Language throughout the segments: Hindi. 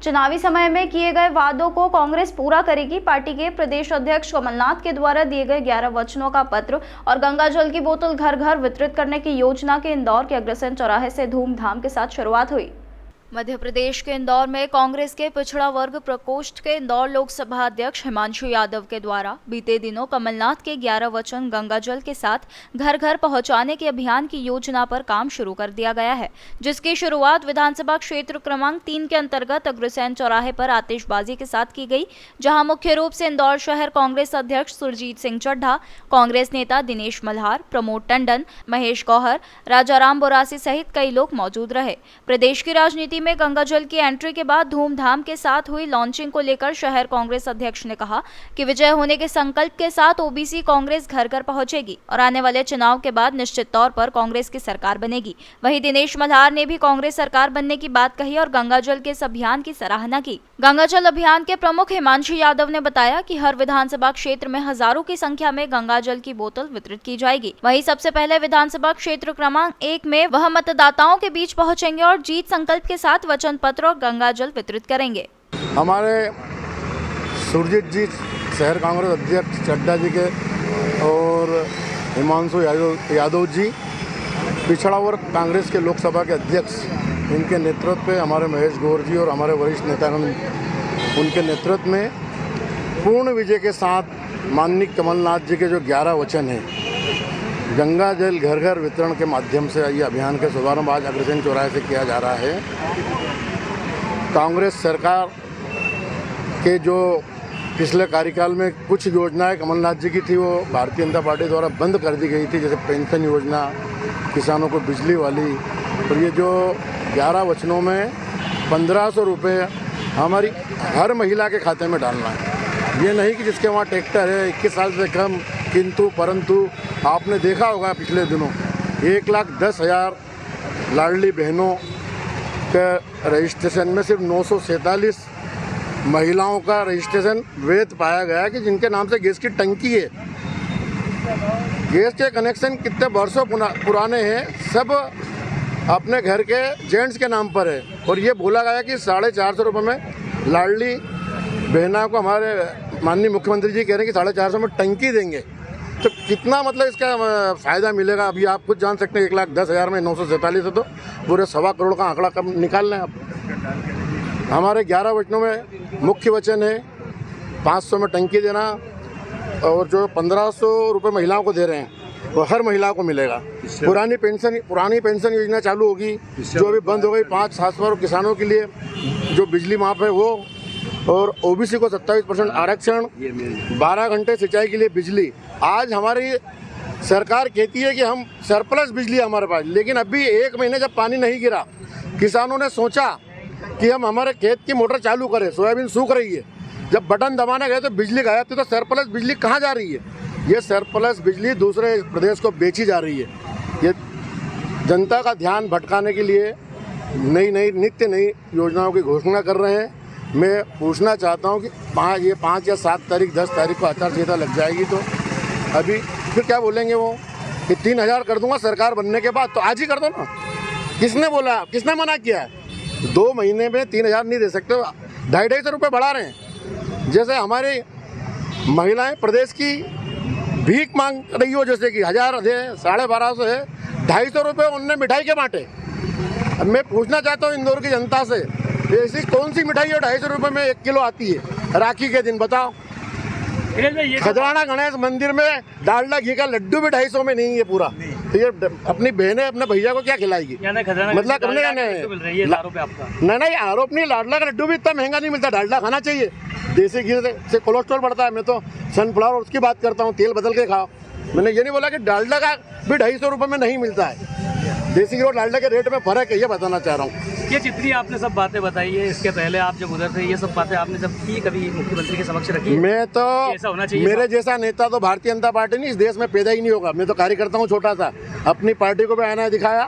चुनावी समय में किए गए वादों को कांग्रेस पूरा करेगी। पार्टी के प्रदेश अध्यक्ष कमलनाथ के द्वारा दिए गए 11 वचनों का पत्र और गंगा जल की बोतल घर घर वितरित करने की योजना के इंदौर के अग्रसेन चौराहे से धूमधाम के साथ शुरुआत हुई। मध्य प्रदेश के इंदौर में कांग्रेस के पिछड़ा वर्ग प्रकोष्ठ के इंदौर लोकसभा अध्यक्ष हिमांशु यादव के द्वारा बीते दिनों कमलनाथ के 11 वचन गंगा जल के साथ घर घर पहुंचाने के अभियान की योजना पर काम शुरू कर दिया गया है, जिसकी शुरुआत विधानसभा क्षेत्र क्रमांक 3 के अंतर्गत अग्रसेन चौराहे पर आतिशबाजी के साथ की गई, जहां मुख्य रूप से इंदौर शहर कांग्रेस अध्यक्ष सुरजीत सिंह चड्ढा, कांग्रेस नेता दिनेश मल्हार, प्रमोद टंडन, महेश गौहर, राजाराम बोरासी सहित कई लोग मौजूद रहे। प्रदेश की राजनीति में गंगा जल की एंट्री के बाद धूमधाम के साथ हुई लॉन्चिंग को लेकर शहर कांग्रेस अध्यक्ष ने कहा कि विजय होने के संकल्प के साथ ओबीसी कांग्रेस घर घर पहुंचेगी और आने वाले चुनाव के बाद निश्चित तौर पर कांग्रेस की सरकार बनेगी। वहीं दिनेश मल्हार ने भी कांग्रेस सरकार बनने की बात कही और गंगा जल के इस अभियान की सराहना की। गंगा जल अभियान के प्रमुख हिमांशु यादव ने बताया कि हर विधानसभा क्षेत्र में हजारों की संख्या में गंगा जल की बोतल वितरित की जाएगी। वहीं सबसे पहले विधानसभा क्षेत्र क्रमांक 1 में वह मतदाताओं के बीच पहुंचेंगे और जीत संकल्प के साथ वचन पत्र और गंगा जल वितरित करेंगे। हमारे सुरजीत जी शहर कांग्रेस अध्यक्ष चड्ढा जी के और हिमांशु यादव जी पिछड़ा वर्ग कांग्रेस के लोकसभा के अध्यक्ष, इनके नेतृत्व पे हमारे महेश गौर जी और हमारे वरिष्ठ नेतागण उनके नेतृत्व में पूर्ण विजय के साथ माननीय कमलनाथ जी के जो 11 वचन हैं गंगा जल घर घर वितरण के माध्यम से ये अभियान का शुभारंभ आज अग्रसेन चौराहे से किया जा रहा है। कांग्रेस सरकार के जो पिछले कार्यकाल में कुछ योजनाएं कमलनाथ जी की थी वो भारतीय जनता पार्टी द्वारा बंद कर दी गई थी, जैसे पेंशन योजना, किसानों को बिजली वाली। और ये जो 11 वचनों में 1500 रुपये हमारी हर महिला के खाते में डालना है। ये नहीं कि जिसके वहाँ ट्रैक्टर है 21 साल से कम, किंतु परंतु आपने देखा होगा पिछले दिनों 1,10,000 लाडली बहनों के रजिस्ट्रेशन में सिर्फ 947 महिलाओं का रजिस्ट्रेशन वैध पाया गया कि जिनके नाम से गैस की टंकी है। गैस के कनेक्शन कितने वर्षों पुराने हैं, सब अपने घर के जेंट्स के नाम पर है। और ये बोला गया कि 450 रुपये में लाडली बहना को हमारे माननीय मुख्यमंत्री जी कह रहे हैं कि 450 में टंकी देंगे। तो कितना मतलब इसका फ़ायदा मिलेगा अभी आप खुद जान सकते हैं। 1,10,000 में 947 है तो पूरे 1.25 करोड़ का आंकड़ा कब निकाल लें आप। हमारे 11 वचनों में मुख्य वचन है 500 में टंकी देना और जो 1500 रुपये महिलाओं को दे रहे हैं वो हर महिला को मिलेगा। पुरानी पेंशन योजना चालू होगी जो अभी बंद हो गई 5-7 बार किसानों के लिए जो बिजली माफ है वो, और ओबीसी को 27% आरक्षण, 12 घंटे सिंचाई के लिए बिजली। आज हमारी सरकार कहती है कि हम सरप्लस बिजली हमारे पास, लेकिन अभी 1 महीने जब पानी नहीं गिरा किसानों ने सोचा कि हम हमारे खेत की मोटर चालू करें, सोयाबीन सूख रही है। जब बटन दबाने गए तो बिजली गायब थी। तो सरप्लस बिजली कहाँ जा रही है? ये सरप्लस बिजली दूसरे प्रदेश को बेची जा रही है। ये जनता का ध्यान भटकाने के लिए नित्य नई योजनाओं की घोषणा कर रहे हैं। मैं पूछना चाहता हूँ कि 5 या 7 तारीख 10 तारीख को आचार संहिता लग जाएगी तो अभी फिर क्या बोलेंगे वो कि 3,000 कर दूंगा सरकार बनने के बाद। तो आज ही कर दो ना। किसने बोला, किसने मना किया है? 2 महीने में 3,000 नहीं दे सकते, 250 रुपये बढ़ा रहे हैं। जैसे हमारी महिलाएं प्रदेश की भीख मांग रही हो, जैसे कि 1,000 है, 1250 है, 250 रुपये उनने मिठाई के बांटे। अब मैं पूछना चाहता हूँ इंदौर की जनता से, ऐसी कौन सी मिठाई है 250 रुपये में 1 किलो आती है राखी के दिन? बताओ। खजराना गणेश मंदिर में डालडा घी का लड्डू भी 250 में नहीं है पूरा। तो ये अपनी बहनें अपने भैया को क्या खिलाएगी? मतलब करने का नहीं, आरोप नहीं। लाडला का लड्डू भी इतना महंगा नहीं मिलता। डालडा खाना चाहिए, देसी घी से कोलेस्ट्रॉल बढ़ता है। मैं तो सनफ्लावर उसकी बात करता हूँ, तेल बदल के खाओ। मैंने ये नहीं बोला कि डालडा का भी 250 रुपये में नहीं मिलता है। देसी घी और डालडा के रेट में फर्क है, ये बताना चाह रहा हूँ। ये जितनी आपने सब बातें बताई है, इसके पहले आप जब उधर थे ये सब बातें आपने जब की कभी मुख्यमंत्री के समक्ष रखी? मैं तो ऐसा होना चाहिए। मेरे जैसा नेता तो भारतीय जनता पार्टी नहीं इस देश में पैदा ही नहीं होगा। मैं तो कार्यकर्ता हूँ छोटा सा, अपनी पार्टी को भी आना दिखाया।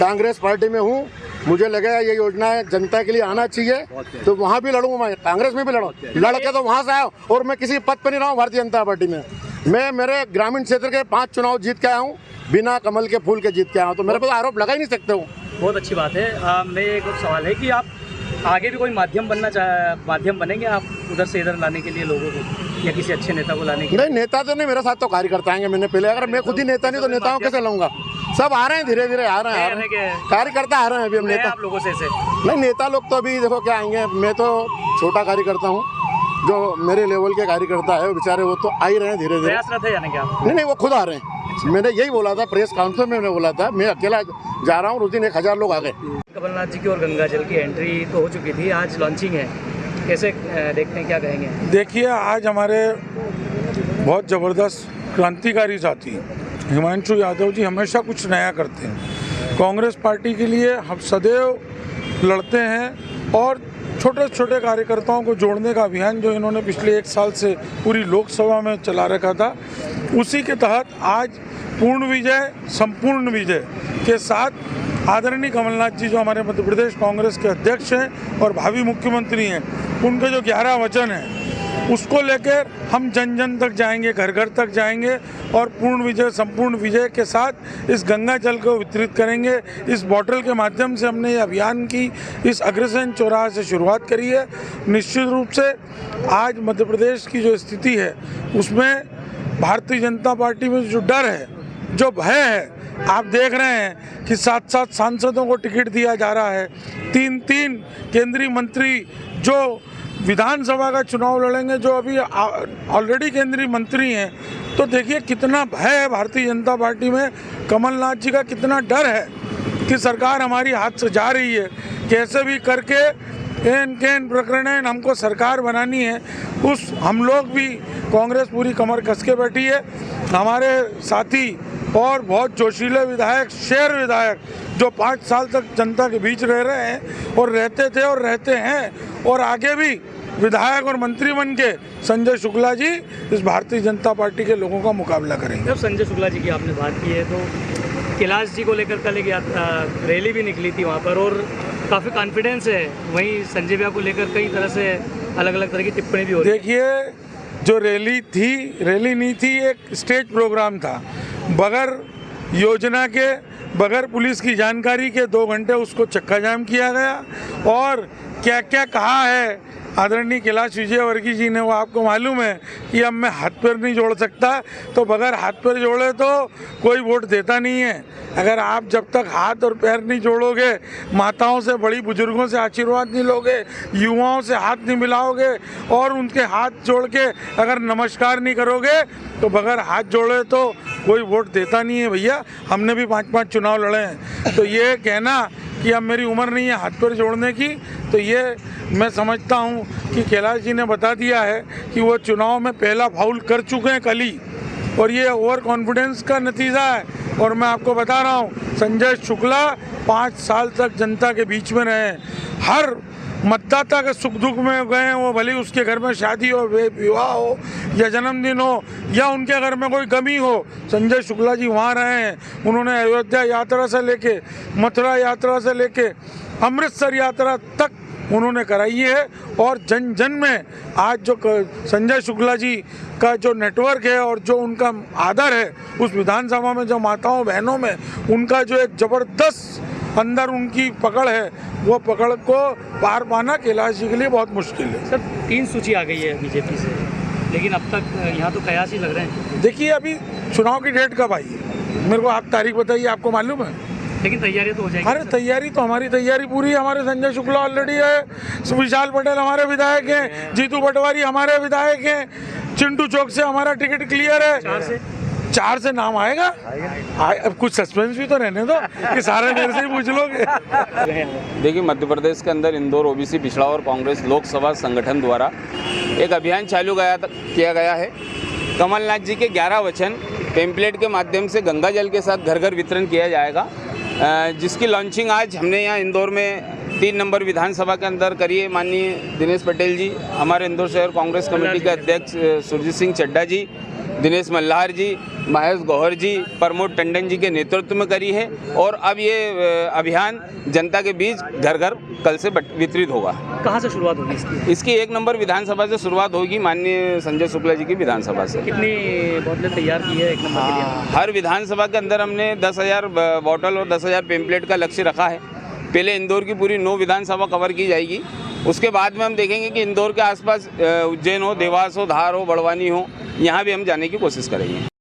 कांग्रेस पार्टी में हूँ, मुझे लगा ये योजना जनता के लिए आना चाहिए तो वहाँ भी लड़ूँ, मैं कांग्रेस में भी लड़ूँ। लड़के तो वहाँ से आया और मैं किसी पद पर नहीं रहा हूँ भारतीय जनता पार्टी में। मैं मेरे ग्रामीण क्षेत्र के 5 चुनाव जीत के आया हूँ, बिना कमल के फूल के जीत के आया हूँ। तो मेरे पर आरोप लगा ही नहीं सकते हूँ। बहुत अच्छी बात है। मैं एक और सवाल है कि आप आगे भी कोई माध्यम बनेंगे आप उधर से इधर लाने के लिए लोगों को, या किसी अच्छे नेता को लाने के लिए? नहीं, नेता तो नहीं, मेरे साथ तो कार्यकर्ता आएंगे। मैंने पहले, अगर मैं खुद ही नेता नहीं तो नेताओं कैसे लाऊंगा? सब आ रहे हैं, धीरे धीरे आ रहे हैं, कार्यकर्ता आ रहे हैं। अभी हम नेता आप लोगों से नहीं, नेता लोग तो अभी देखो क्या आएंगे। मैं तो छोटा कार्यकर्ता हूँ, जो मेरे लेवल के कार्यकर्ता है बेचारे वो तो आ ही रहे हैं धीरे धीरे। प्रयासरत है यानी कि आप? नहीं, वो खुद आ रहे हैं। मैंने यही बोला था प्रेस कॉन्फ्रेंस में, मैंने बोला था मैं अकेला जा रहा हूँ, उस दिन 1000 लोग आ गए। कमलनाथ जी की और गंगा जल की एंट्री तो हो चुकी थी, आज लॉन्चिंग है, कैसे देखते हैं, क्या कहेंगे? देखिए, आज हमारे बहुत ज़बरदस्त क्रांतिकारी साथी हिमांशु यादव जी हमेशा कुछ नया करते हैं। कांग्रेस पार्टी के लिए हम सदैव लड़ते हैं और छोटे छोटे कार्यकर्ताओं को जोड़ने का अभियान जो इन्होंने पिछले 1 साल से पूरी लोकसभा में चला रखा था, उसी के तहत आज पूर्ण विजय, संपूर्ण विजय के साथ आदरणीय कमलनाथ जी जो हमारे मध्य प्रदेश कांग्रेस के अध्यक्ष हैं और भावी मुख्यमंत्री हैं, उनके जो 11 वचन हैं उसको लेकर हम जन जन तक जाएंगे, घर घर तक जाएंगे और पूर्ण विजय, संपूर्ण विजय के साथ इस गंगा जल को वितरित करेंगे। इस बॉटल के माध्यम से हमने ये अभियान की इस अग्रसेन चौराहे से शुरुआत करी है। निश्चित रूप से आज मध्य प्रदेश की जो स्थिति है उसमें भारतीय जनता पार्टी में जो डर है, जो भय है, आप देख रहे हैं कि 7-7 सांसदों को टिकट दिया जा रहा है, 3-3 केंद्रीय मंत्री जो विधानसभा का चुनाव लड़ेंगे, जो अभी ऑलरेडी केंद्रीय मंत्री हैं। तो देखिए कितना भय है भारतीय जनता पार्टी में, कमलनाथ जी का कितना डर है कि सरकार हमारी हाथ से जा रही है, कैसे भी करके एन प्रकरण हमको सरकार बनानी है। हम लोग भी कांग्रेस पूरी कमर कस के बैठी है। हमारे साथी और बहुत जोशीले विधायक, शेर विधायक जो 5 साल तक जनता के बीच रह रहे हैं और रहते थे और रहते हैं और आगे भी विधायक और मंत्री बन के संजय शुक्ला जी इस भारतीय जनता पार्टी के लोगों का मुकाबला करेंगे। जब संजय शुक्ला जी की आपने बात की है तो कैलाश जी को लेकर कल एक रैली भी निकली थी वहाँ पर और काफ़ी कॉन्फिडेंस है। वहीं संजय भैया को लेकर कई तरह से अलग अलग तरह की टिप्पणी भी हो रही है। देखिए, जो रैली नहीं थी, एक स्टेज प्रोग्राम था। बगैर योजना के, बगैर पुलिस की जानकारी के 2 घंटे उसको चक्का जाम किया गया और क्या क्या कहा है आदरणीय कैलाश विजयवर्गीय जी ने, वो आपको मालूम है कि अब मैं हाथ पैर नहीं जोड़ सकता। तो बगैर हाथ पैर जोड़े तो कोई वोट देता नहीं है। अगर आप जब तक हाथ और पैर नहीं जोड़ोगे, माताओं से, बड़ी बुजुर्गों से आशीर्वाद नहीं लोगे, युवाओं से हाथ नहीं मिलाओगे और उनके हाथ जोड़ के अगर नमस्कार नहीं करोगे, तो बगैर हाथ जोड़े तो कोई वोट देता नहीं है भैया। हमने भी 5-5 चुनाव लड़े हैं। तो ये कहना कि अब मेरी उम्र नहीं है हाथ पैर जोड़ने की, तो ये मैं समझता हूँ कि कैलाश जी ने बता दिया है कि वो चुनाव में पहला फाउल कर चुके हैं कल ही, और ये ओवर कॉन्फिडेंस का नतीजा है। और मैं आपको बता रहा हूँ, संजय शुक्ला 5 साल तक जनता के बीच में रहे, हर मतदाता के सुख दुख में गए हैं। वो भले उसके घर में शादी हो, विवाह हो या जन्मदिन हो या उनके घर में कोई कमी हो, संजय शुक्ला जी वहाँ रहे हैं। उन्होंने अयोध्या यात्रा से लेके, मथुरा यात्रा से लेके, अमृतसर यात्रा तक उन्होंने कराई है। और जन जन में आज जो संजय शुक्ला जी का जो नेटवर्क है और जो उनका आदर है, उस विधानसभा में जो माताओं बहनों में उनका जो एक ज़बरदस्त अंदर उनकी पकड़ है, वो पकड़ को पार पाना कैलाश जी के लिए बहुत मुश्किल है। सर, 3 सूची आ गई है बीजेपी से, लेकिन अब तक यहाँ तो कयास ही लग रहे हैं। देखिए, अभी चुनाव की डेट कब आई है, मेरे को आप तारीख बताइए, आपको मालूम है? लेकिन तैयारी तो हो जाएगी। अरे तैयारी तो, हमारी तैयारी पूरी है। हमारे संजय शुक्ला ऑलरेडी है, विशाल पटेल हमारे विधायक हैं, जीतू पटवारी हमारे विधायक हैं, चिंटू चौक से हमारा टिकट क्लियर है। 4 से नाम आएगा। अब कुछ सस्पेंस भी तो रहने दो कि सारे मेरे से ही पूछ लोगे। देखिए, मध्य प्रदेश के अंदर इंदौर ओबीसी पिछड़ा और कांग्रेस लोकसभा संगठन द्वारा एक अभियान चालू किया गया है। कमलनाथ जी के 11 वचन टेम्पलेट के माध्यम से गंगा जल के साथ घर घर वितरण किया जाएगा, जिसकी लॉन्चिंग आज हमने यहाँ इंदौर में 3 नंबर विधानसभा के अंदर करी है। माननीय दिनेश पटेल जी, हमारे इंदौर शहर कांग्रेस कमेटी के अध्यक्ष सुरजीत सिंह चड्डा जी, दिनेश मल्हार जी, महेश गौहर जी, प्रमोद टंडन जी के नेतृत्व में करी है। और अब ये अभियान जनता के बीच घर घर कल से वितरित होगा। कहाँ से शुरुआत होगी इसकी 1 नंबर विधानसभा से शुरुआत होगी, माननीय संजय शुक्ला जी की विधानसभा से। कितनी बोतलें तैयार की है 1 नंबर के लिए? हर विधानसभा के अंदर हमने 10,000 बॉटल और 10,000 पेम्पलेट का लक्ष्य रखा है। पहले इंदौर की पूरी 9 विधानसभा कवर की जाएगी, उसके बाद में हम देखेंगे कि इंदौर के आसपास उज्जैन हो, देवास हो, धार हो, बड़वानी हो, यहाँ भी हम जाने की कोशिश करेंगे।